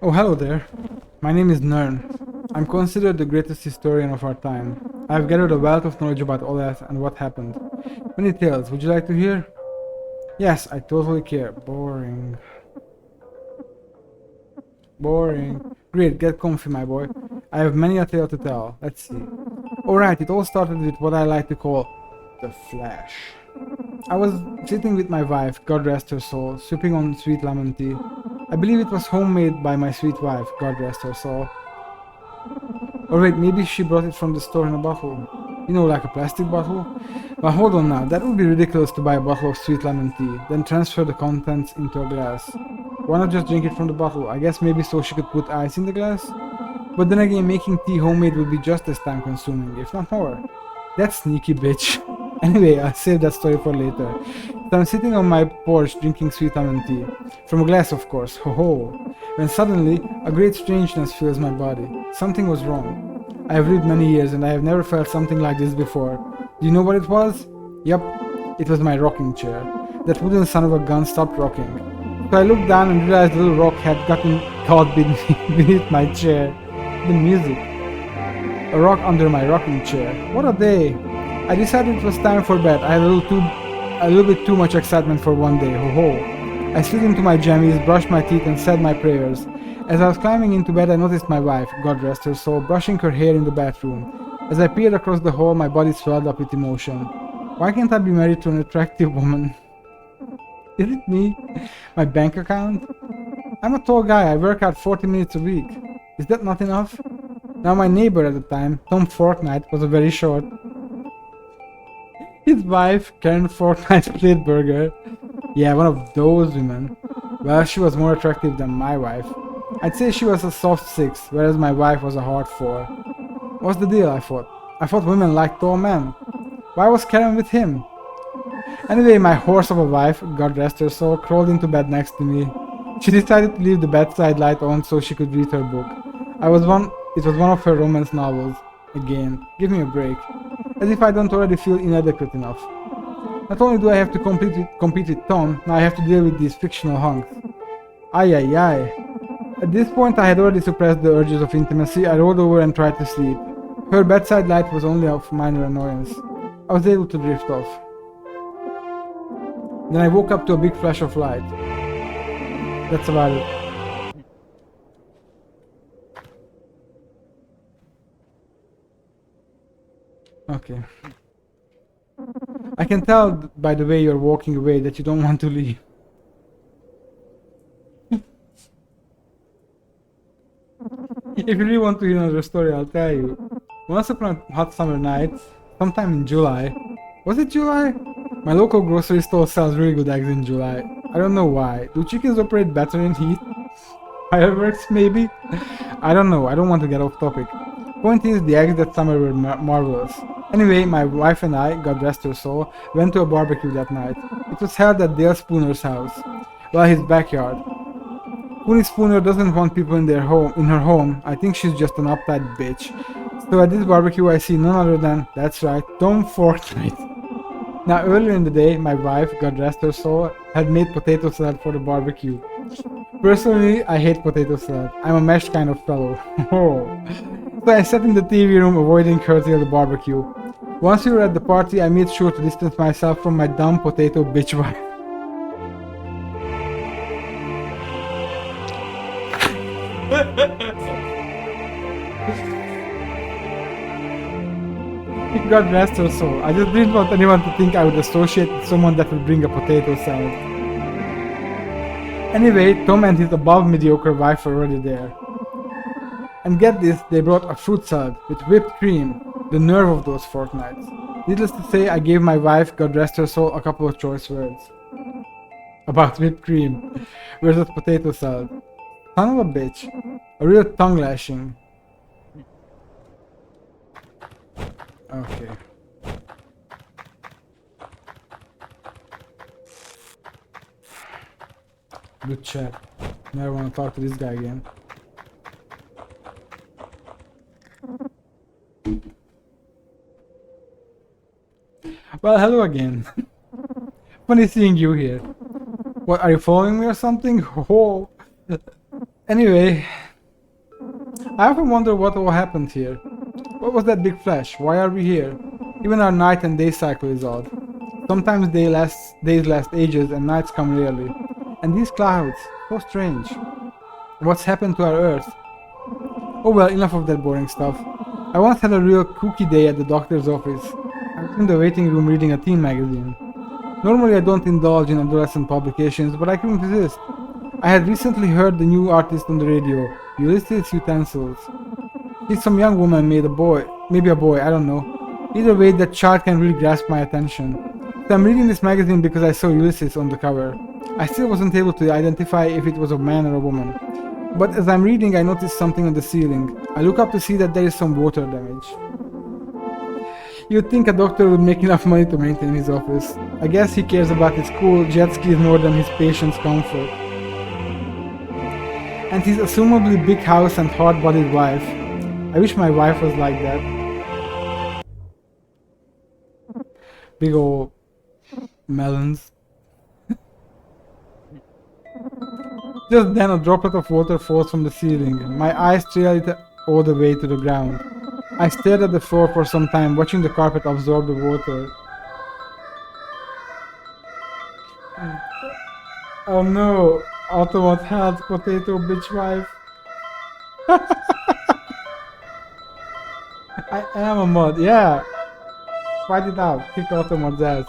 Oh, hello there. My name is Nern. I'm considered the greatest historian of our time. I've gathered a wealth of knowledge about all that and what happened. Many tales. Would you like to hear? Yes, I totally care. Boring. Boring. Great, get comfy, my boy. I have many a tale to tell. Let's see. Alright, it all started with what I like to call the Flash. I was sitting with my wife, God rest her soul, sipping on sweet lemon tea. I believe it was homemade by my sweet wife, God rest her soul. Or wait, maybe she brought it from the store in a bottle. You know, like a plastic bottle? But hold on now, that would be ridiculous to buy a bottle of sweet lemon tea, then transfer the contents into a glass. Why not just drink it from the bottle? I guess maybe so she could put ice in the glass? But then again, making tea homemade would be just as time consuming, if not more. That sneaky bitch. Anyway, I'll save that story for later. So I'm sitting on my porch drinking sweet lemon tea. From a glass, of course, ho ho. When suddenly, a great strangeness fills my body. Something was wrong. I have lived many years and I have never felt something like this before. Do you know what it was? Yup, it was my rocking chair. That wooden son of a gun stopped rocking. So I looked down and realized a little rock had gotten caught beneath my chair. The music. A rock under my rocking chair. What a day! I decided it was time for bed. I had a little bit too much excitement for one day. Ho ho! I slid into my jammies, brushed my teeth, and said my prayers. As I was climbing into bed, I noticed my wife, God rest her soul, brushing her hair in the bathroom. As I peered across the hall, my body swelled up with emotion. Why can't I be married to an attractive woman? Is it me? My bank account? I'm a tall guy. I work out 40 minutes a week. Is that not enough? Now my neighbor at the time, Tom Fortnite, was very short. His wife, Karen Fortnite Flitberger. Yeah, one of those women. Well, she was more attractive than my wife. I'd say she was a soft 6, whereas my wife was a hard 4. What's the deal, I thought? I thought women liked tall men. Why was Karen with him? Anyway, my horse of a wife, God rest her soul, crawled into bed next to me. She decided to leave the bedside light on so she could read her book. It was one of her romance novels. Again, give me a break. As if I don't already feel inadequate enough. Not only do I have to compete with Tom, now I have to deal with these fictional hunks. Ay ay ay. At this point I had already suppressed the urges of intimacy. I rolled over and tried to sleep. Her bedside light was only of minor annoyance. I was able to drift off. Then I woke up to a big flash of light. That's about it. Okay. I can tell by the way you're walking away that you don't want to leave. If you really want to hear another story, I'll tell you. Once upon a hot summer night, sometime in July. Was it July? My local grocery store sells really good eggs in July. I don't know why. Do chickens operate better in heat? Fireworks, maybe? I don't know. I don't want to get off topic. Point is, the eggs that summer were marvelous. Anyway, my wife and I, God rest her soul, went to a barbecue that night. It was held at Dale Spooner's house. Well, his backyard. Poonie Spooner doesn't want people in her home. I think she's just an uptight bitch. So at this barbecue I see none other than, that's right, Tom Fortnite. Now earlier in the day, my wife, God rest her soul, had made potato salad for the barbecue. Personally, I hate potato salad. I'm a mashed kind of fellow. So I sat in the TV room avoiding her till the barbecue. Once we were at the party, I made sure to distance myself from my dumb potato bitch wife. God rest her soul. I just didn't want anyone to think I would associate with someone that would bring a potato salad. Anyway, Tom and his above mediocre wife were already there. And get this, they brought a fruit salad with whipped cream. The nerve of those fortnights. Needless to say, I gave my wife, God rest her soul, a couple of choice words. About whipped cream versus potato salad. Son of a bitch. A real tongue lashing. Okay. Good chat. Never want to talk to this guy again. Well, hello again. Funny seeing you here. What, are you following me or something? Oh. Anyway, I often wonder what all happened here. What was that big flash? Why are we here? Even our night and day cycle is odd. Sometimes days last ages and nights come rarely. And these clouds, so strange. What's happened to our Earth? Oh well, enough of that boring stuff. I once had a real kooky day at the doctor's office. I was in the waiting room reading a teen magazine. Normally I don't indulge in adolescent publications, but I couldn't resist. I had recently heard the new artist on the radio, Ulysses Utensils. He's some young woman made a boy, maybe a boy, I don't know. Either way, that child can really grasp my attention. So I'm reading this magazine because I saw Ulysses on the cover. I still wasn't able to identify if it was a man or a woman. But as I'm reading, I notice something on the ceiling. I look up to see that there is some water damage. You'd think a doctor would make enough money to maintain his office. I guess he cares about his cool jet skis more than his patient's comfort. And his assumably big house and hard-bodied wife. I wish my wife was like that. Big ol' melons. Just then a droplet of water falls from the ceiling. My eyes trail it all the way to the ground. I stared at the floor for some time, watching the carpet absorb the water. Oh no! Automat had potato bitch wife. I am a mod, yeah! Fight it out, kick Automat's ass.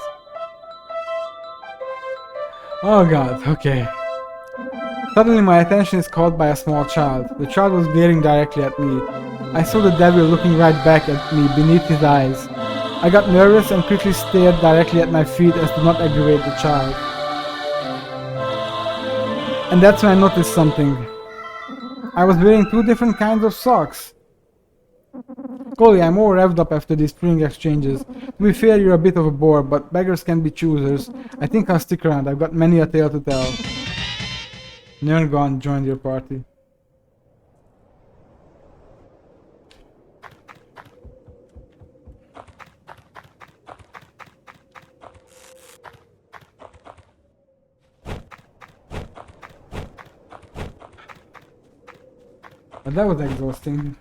Oh god, okay. Suddenly my attention is caught by a small child. The child was glaring directly at me. I saw the devil looking right back at me beneath his eyes. I got nervous and quickly stared directly at my feet as to not aggravate the child. And that's when I noticed something. I was wearing two different kinds of socks. Coley, I'm all revved up after these spring exchanges. To be fair, you're a bit of a bore, but beggars can be choosers. I think I'll stick around. I've got many a tale to tell. Nerngon joined your party. But that was exhausting.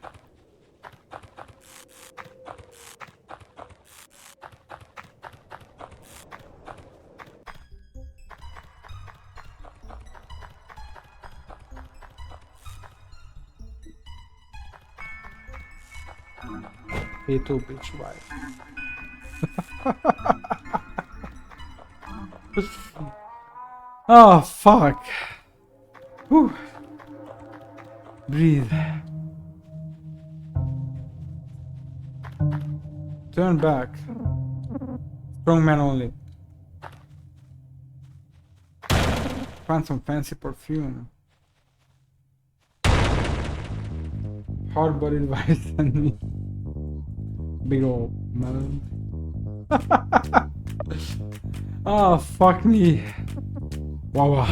Potato bitch wife. Oh fuck. Whew. Breathe. Turn back. Strong man only. Find some fancy perfume. Hard-bodied wife and me. Big old melon. Oh, fuck me. Wow.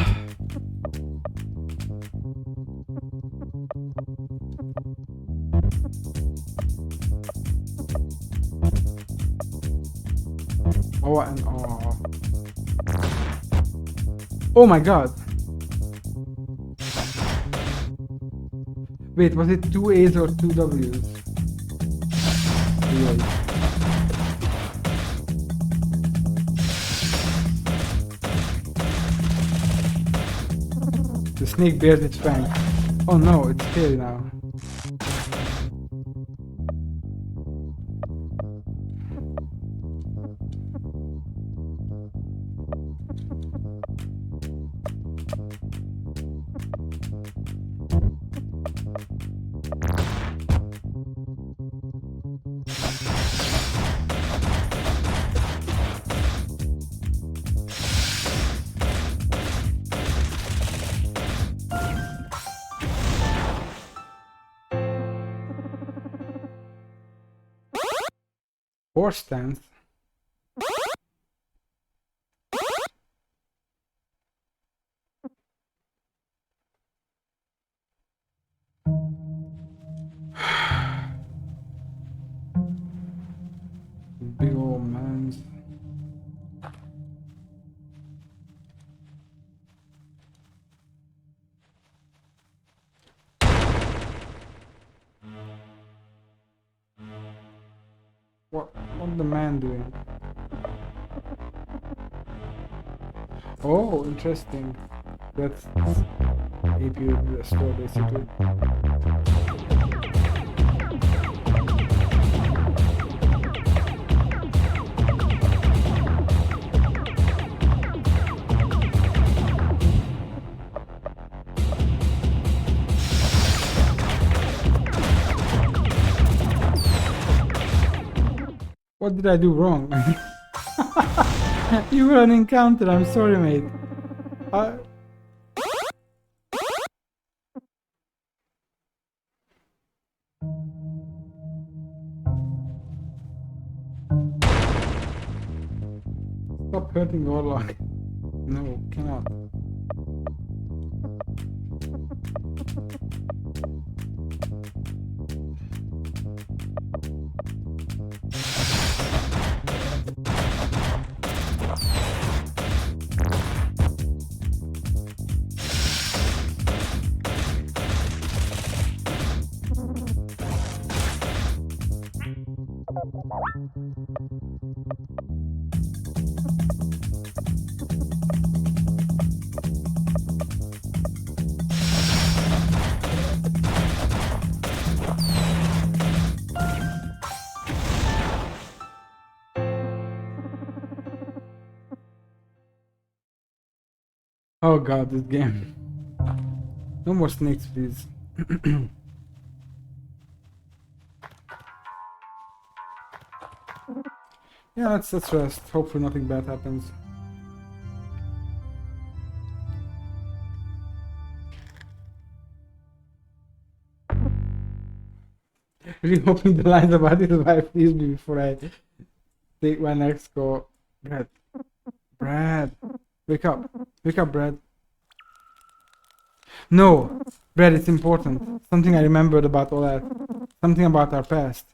Oh, and oh. Oh my god. Wait, was it 2 A's or 2 W's? 3 A's. The snake bears its fangs. Oh no, it's scary now. Horse stance. Big old man's. What the man doing? Oh, interesting. That's AP restore basically. What did I do wrong? You were an encounter, I'm sorry, mate. Stop hurting Warlock. No, cannot. Oh god, this game. No more snakes, please. Yeah, let's rest. Hopefully nothing bad happens. Really hoping the lines about his wife please me before I take my next go. Brad, wake up, Brad. No, Brad, it's important. Something I remembered about all that. Something about our past.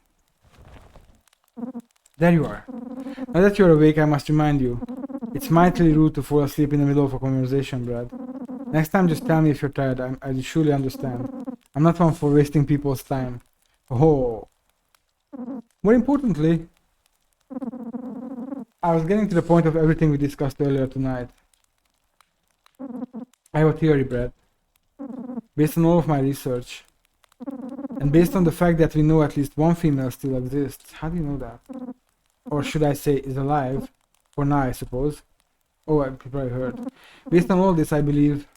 There you are. Now that you're awake, I must remind you. It's mightily rude to fall asleep in the middle of a conversation, Brad. Next time just tell me if you're tired, I'll surely understand. I'm not one for wasting people's time. Oh. More importantly, I was getting to the point of everything we discussed earlier tonight. I have a theory, Brad. Based on all of my research, and based on the fact that we know at least one female still exists. How do you know that? Or should I say is alive? For now, I suppose. Oh, I probably heard. Based on all this, I believe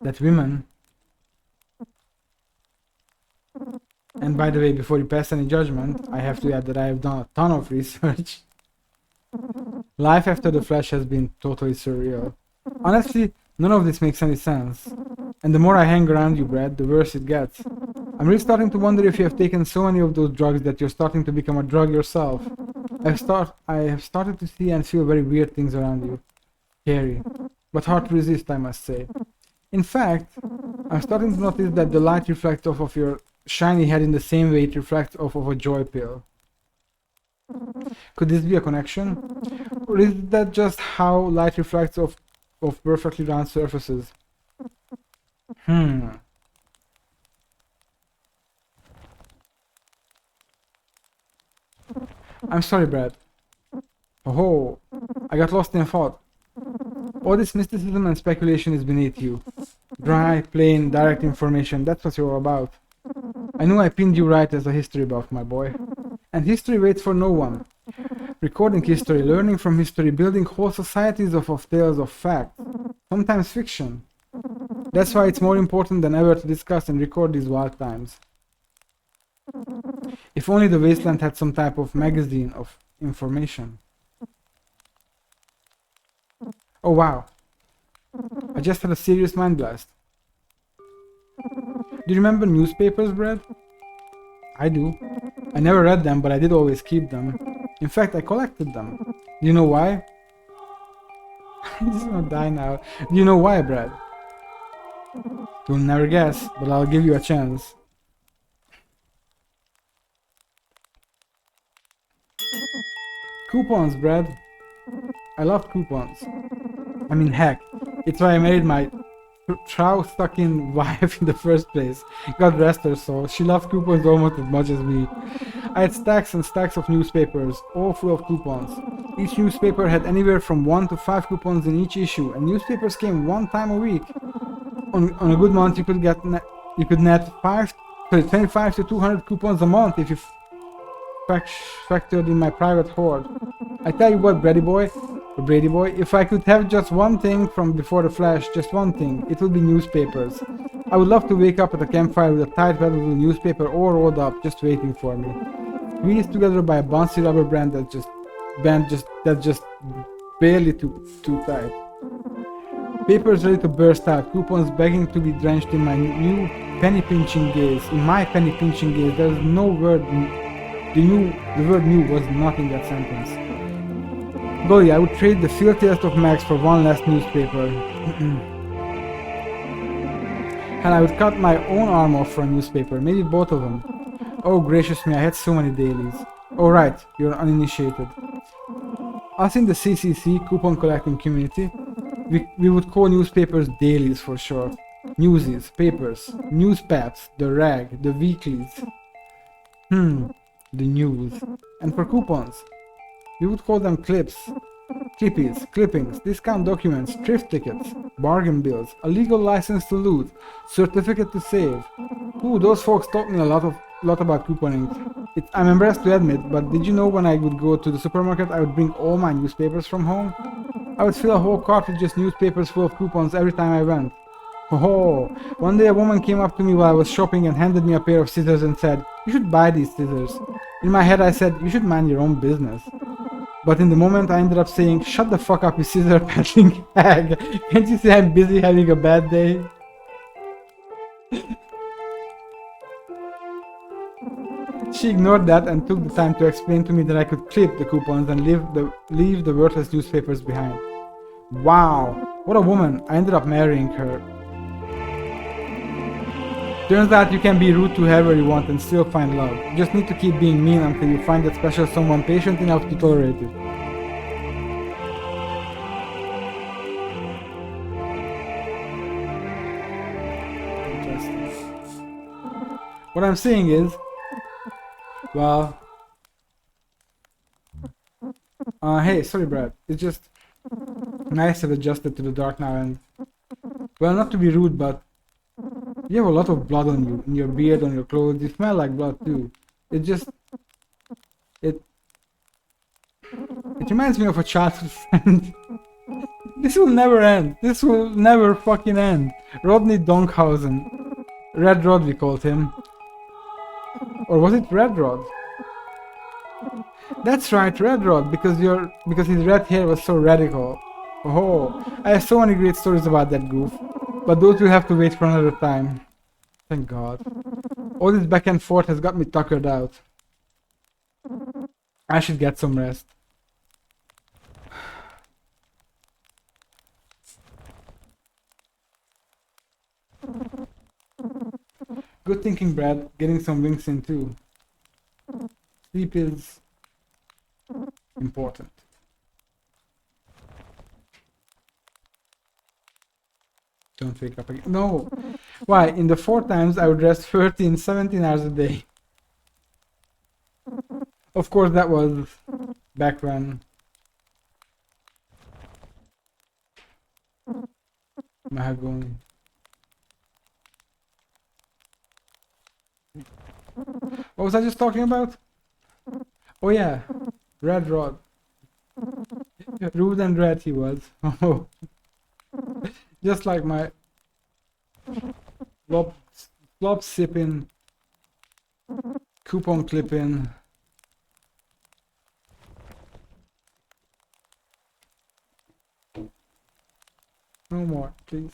that women, and by the way, before you pass any judgment, I have to add that I have done a ton of research. Life after the Flash has been totally surreal. Honestly, none of this makes any sense. And the more I hang around you, Brad, the worse it gets. I'm really starting to wonder if you have taken so many of those drugs that you're starting to become a drug yourself. I have started to see and feel very weird things around you. Scary. But hard to resist, I must say. In fact, I'm starting to notice that the light reflects off of your shiny head in the same way it reflects off of a joy pill. Could this be a connection? Or is that just how light reflects off of perfectly round surfaces? I'm sorry, Brad. Oh, I got lost in thought. All this mysticism and speculation is beneath you. Dry, plain, direct information, that's what you're about. I knew I pinned you right as a history buff, my boy. And history waits for no one. Recording history, learning from history, building whole societies of tales of fact, sometimes fiction. That's why it's more important than ever to discuss and record these wild times. If only the wasteland had some type of magazine of information. Oh wow. I just had a serious mind blast. Do you remember newspapers, Brad? I do. I never read them, but I did always keep them. In fact, I collected them. Do you know why? I'm just gonna die now. Do you know why, Brad? You'll never guess, but I'll give you a chance. Coupons, Brad. I love coupons. I mean, heck, it's why I married my trow-stuck-in wife in the first place. God rest her soul. She loves coupons almost as much as me. I had stacks and stacks of newspapers, all full of coupons. Each newspaper had anywhere from 1 to 5 coupons in each issue, and newspapers came one time a week. On a good month, you could net 25 to 200 coupons a month if you factored in my private hoard. I tell you what, Brady boy, if I could have just one thing from before the Flash, just one thing, it would be newspapers. I would love to wake up at a campfire with a tight valuable newspaper all rolled up, just waiting for me. Squeezed together by a bouncy rubber band that just barely too tight. Papers ready to burst out, coupons begging to be drenched in my new penny pinching gaze. In my penny pinching gaze, there's no word. The word new was not in that sentence. Golly, I would trade the filthiest of mags for one last newspaper. Hell, I would cut my own arm off for a newspaper, maybe both of them. Oh gracious me, I had so many dailies. Oh right, you're uninitiated. Us in the CCC, coupon collecting community, we would call newspapers dailies for short. Newsies, papers, newspaps, the rag, the weeklies. The news. And for coupons, we would call them clips, clippies, clippings, discount documents, thrift tickets, bargain bills, a legal license to loot, certificate to save. Ooh, those folks taught me a lot about couponing. I'm embarrassed to admit, but did you know when I would go to the supermarket, I would bring all my newspapers from home? I would fill a whole cart with just newspapers full of coupons every time I went. Oh, one day a woman came up to me while I was shopping and handed me a pair of scissors and said, "You should buy these scissors." In my head I said, "You should mind your own business." But in the moment I ended up saying, "Shut the fuck up, you scissor peddling hag. Can't you see I'm busy having a bad day?" She ignored that and took the time to explain to me that I could clip the coupons and leave the worthless newspapers behind. Wow, what a woman. I ended up marrying her. Turns out you can be rude to whoever you want and still find love. You just need to keep being mean until you find that special someone patient enough to tolerate it. Interesting. What I'm saying is, well, hey, sorry Brad, it's just nice to have adjusted to the dark now and, well, not to be rude, but you have a lot of blood on you, in your beard, on your clothes. You smell like blood too. It reminds me of a childhood friend. This will never end. This will never fucking end. Rodney Donkhausen. Red Rod we called him. Or was it Red Rod? That's right, Red Rod, because his red hair was so radical. Oh, I have so many great stories about that goof. But those will have to wait for another time. Thank God. All this back and forth has got me tuckered out. I should get some rest. Good thinking, Brad. Getting some winks in too. Sleep is important. Don't wake up again. No! Why? In the 4 times I would rest 13, 17 hours a day. Of course that was back when Mahagoni. What was I just talking about? Oh yeah, Red Rod. Rude and red he was. Just like my flop sipping, coupon clipping. No more, please.